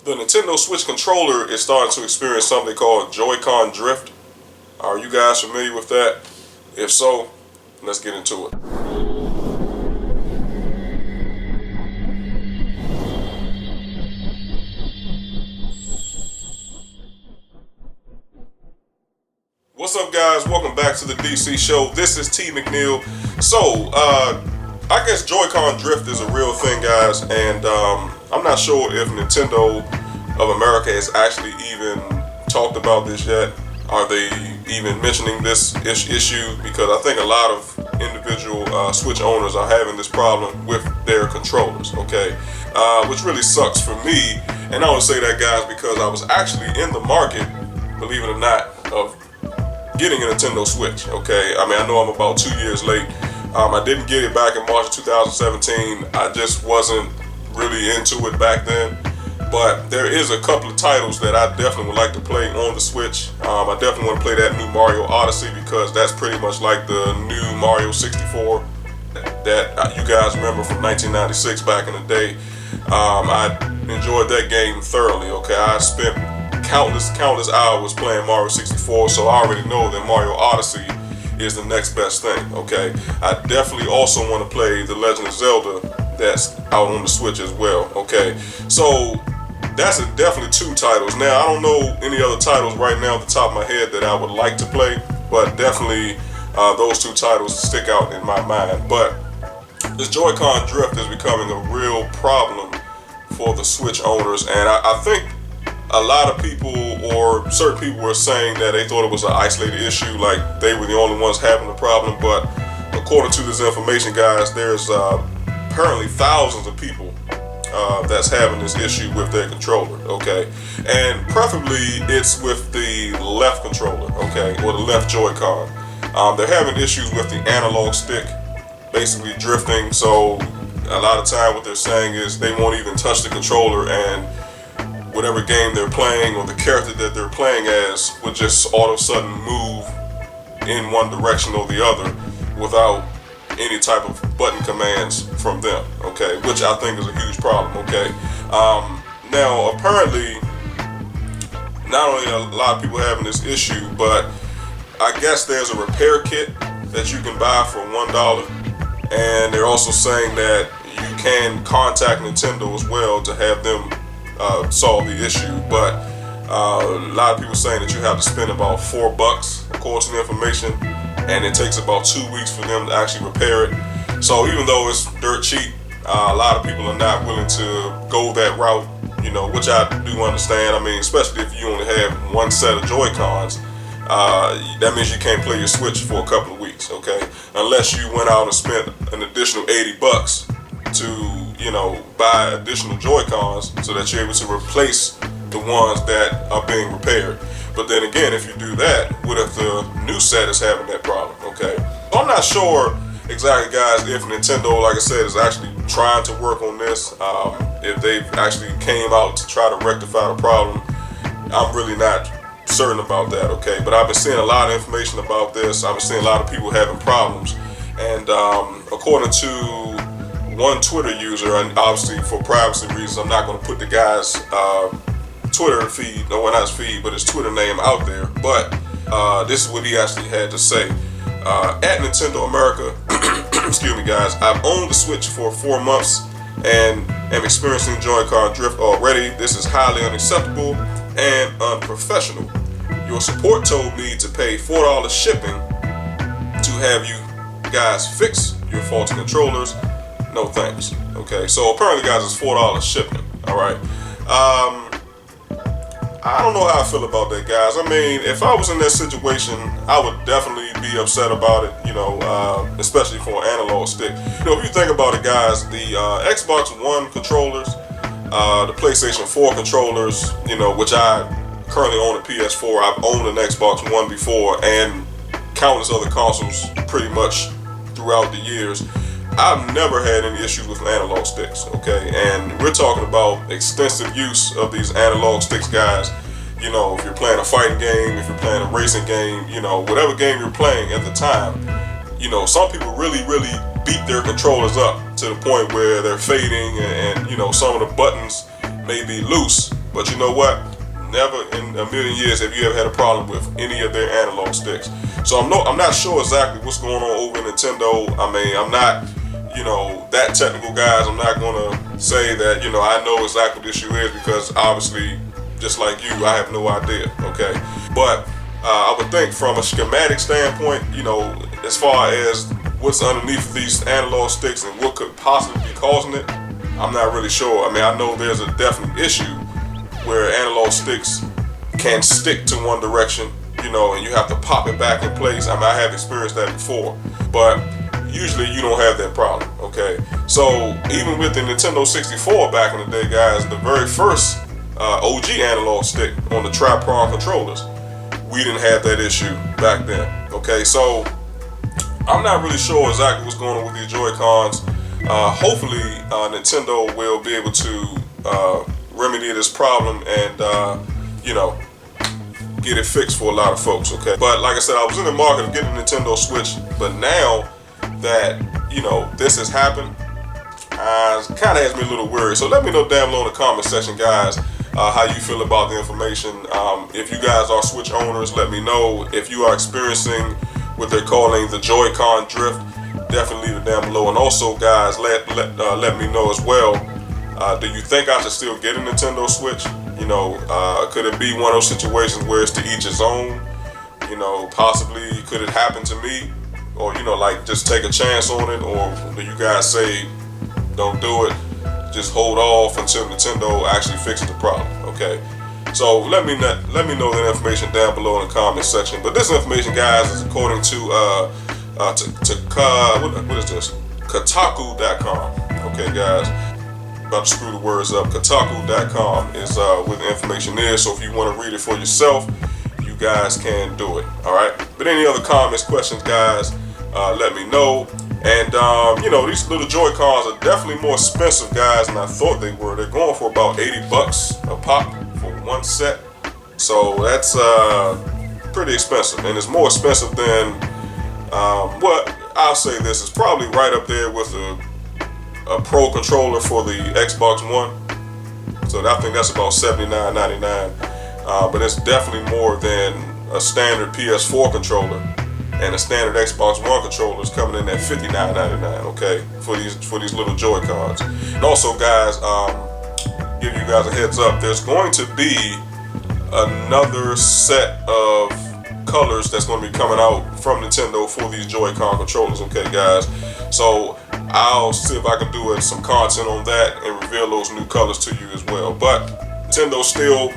The Nintendo Switch controller is starting to experience something called JOYCON Drift. Are you guys familiar with that? If so, let's get into it. What's up, guys? Welcome back to the DC show. This is T. McNeil. So, I guess Joy-Con Drift is a real thing, guys, and I'm not sure if Nintendo of America has actually even talked about this yet. Are they even mentioning this issue? Because I think a lot of individual Switch owners are having this problem with their controllers, okay? Which really sucks for me. And I want to say that, guys, because I was actually in the market, believe it or not, of getting a Nintendo Switch, okay? I mean, I know I'm about 2 years late. I didn't get it back in March of 2017. I just wasn't really into it back then. But there is a couple of titles that I definitely would like to play on the Switch. I definitely want to play that new Mario Odyssey because that's pretty much like the new Mario 64 that you guys remember from 1996 back in the day. I enjoyed that game thoroughly, okay? I spent countless hours playing Mario 64, so I already know that Mario Odyssey is the next best thing, okay? I definitely also want to play The Legend of Zelda that's out on the Switch as well, okay? So that's definitely two titles. Now, I don't know any other titles right now at the top of my head that I would like to play, but definitely those two titles stick out in my mind. But this Joy-Con Drift is becoming a real problem for the Switch owners, and I think a lot of people, or certain people, were saying that they thought it was an isolated issue, like they were the only ones having the problem. But according to this information, guys, there's apparently thousands of people that's having this issue with their controller, okay? And preferably it's with the left controller, okay, or the left Joy-Con. They're having issues with the analog stick, basically drifting. So a lot of time what they're saying is they won't even touch the controller, and whatever game they're playing or the character that they're playing as would just all of a sudden move in one direction or the other without any type of button commands from them, okay, which I think is a huge problem, okay. Now, apparently, not only are a lot of people having this issue, but I guess there's a repair kit that you can buy for $1, and they're also saying that you can contact Nintendo as well to have them solve the issue. But a lot of people saying that you have to spend about $4 according to the information, and it takes about 2 weeks for them to actually repair it. So even though it's dirt cheap, a lot of people are not willing to go that route, you know, which I do understand. I mean, especially if you only have one set of Joy-Cons, that means you can't play your Switch for a couple of weeks, okay? Unless you went out and spent an additional $80 to, you know, buy additional Joy-Cons so that you're able to replace the ones that are being repaired. But then again, if you do that, what if the new set is having that problem, okay? So I'm not sure exactly, guys, if Nintendo, like I said, is actually trying to work on this, if they've actually came out to try to rectify the problem. I'm really not certain about that, okay? But I've been seeing a lot of information about this. I've been seeing a lot of people having problems. And according to one Twitter user, and obviously for privacy reasons, I'm not going to put the guy's Twitter feed, no, well, not his feed, but his Twitter name out there. But this is what he actually had to say. At Nintendo America, excuse me, guys, I've owned the Switch for 4 months and am experiencing Joy-Con Drift already. This is highly unacceptable and unprofessional. Your support told me to pay $4 shipping to have you guys fix your faulty controllers. No thanks. Okay, so apparently, guys, it's $4 shipping. All right. I don't know how I feel about that, guys. I mean, if I was in that situation, I would definitely be upset about it, you know, especially for an analog stick. You know, if you think about it, guys, the Xbox One controllers, the PlayStation 4 controllers, you know, which I currently own a PS4. I've owned an Xbox One before, and countless other consoles pretty much throughout the years. I've never had any issues with analog sticks, okay? And we're talking about extensive use of these analog sticks, guys. You know, if you're playing a fighting game, if you're playing a racing game, you know, whatever game you're playing at the time, you know, some people really beat their controllers up to the point where they're fading and you know, some of the buttons may be loose But you know what? Never in a million years have you ever had a problem with any of their analog sticks. So I'm not sure exactly what's going on over in Nintendo. I mean, I'm not, that technical, guys. I'm not gonna say that, I know exactly what the issue is, because obviously, just like you, I have no idea. Okay, but I would think from a schematic standpoint, as far as what's underneath these analog sticks and what could possibly be causing it, I'm not really sure. I mean, I know there's a definite issue where analog sticks can stick to one direction, and you have to pop it back in place. I mean, I have experienced that before, but usually you don't have that problem, okay? So even with the Nintendo 64 back in the day, guys, the very first OG analog stick on the tri-prong controllers, we didn't have that issue back then, okay? So I'm not really sure exactly what's going on with these Joy-Cons. Hopefully Nintendo will be able to remedy this problem and get it fixed for a lot of folks, okay? But like I said, I was in the market of getting a Nintendo Switch, but now that this has happened, kind of has me a little worried. So let me know down below in the comment section, guys, how you feel about the information. If you guys are Switch owners, let me know. If you are experiencing what they're calling the JOYCON drift, definitely leave it down below. And also, guys, let me know as well. Do you think I should still get a Nintendo Switch? Could it be one of those situations where it's to each his own? Possibly could it happen to me? Or, like just take a chance on it? Or do you guys say don't do it, just hold off until Nintendo actually fixes the problem, okay? So let me know that information down below in the comment section. But this information, guys, is according to what is this? Kotaku.com. Okay, guys. About to screw the words up. Kotaku.com is where the information is. So if you want to read it for yourself, you guys can do it. All right. But any other comments, questions, guys, let me know. And these little Joy-Cons are definitely more expensive, guys, than I thought they were. They're going for about $80 a pop for one set. So that's pretty expensive, and it's more expensive than I'll say this, is probably right up there with a Pro controller for the Xbox One. So I think that's about $79.99. But it's definitely more than a standard PS4 controller, and a standard Xbox One controller is coming in at $59.99. Okay, for these little Joy-Cons. And also, guys, give you guys a heads up. There's going to be another set of colors that's going to be coming out from Nintendo for these Joy-Con controllers. Okay, guys. So I'll see if I can do some content on that and reveal those new colors to you as well. But Nintendo's still,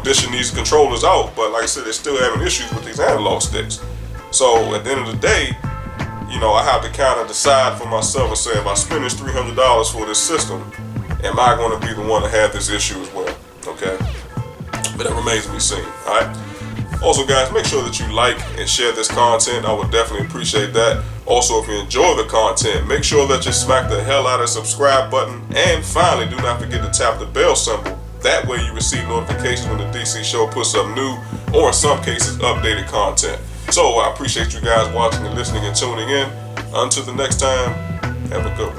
dishing these controllers out. But like I said, they're still having issues with these analog sticks. So at the end of the day, I have to kind of decide for myself and say, if I spend this $300 for this system, am I going to be the one to have this issue as well? Okay, but that remains to be seen. All right. Also, guys, make sure that you like and share this content. I would definitely appreciate that. Also, if you enjoy the content, make sure that you smack the hell out of the subscribe button. And finally, do not forget to tap the bell symbol. That way you receive notifications when the DC Show puts up new, or in some cases, updated content. So I appreciate you guys watching and listening and tuning in. Until the next time, have a good one.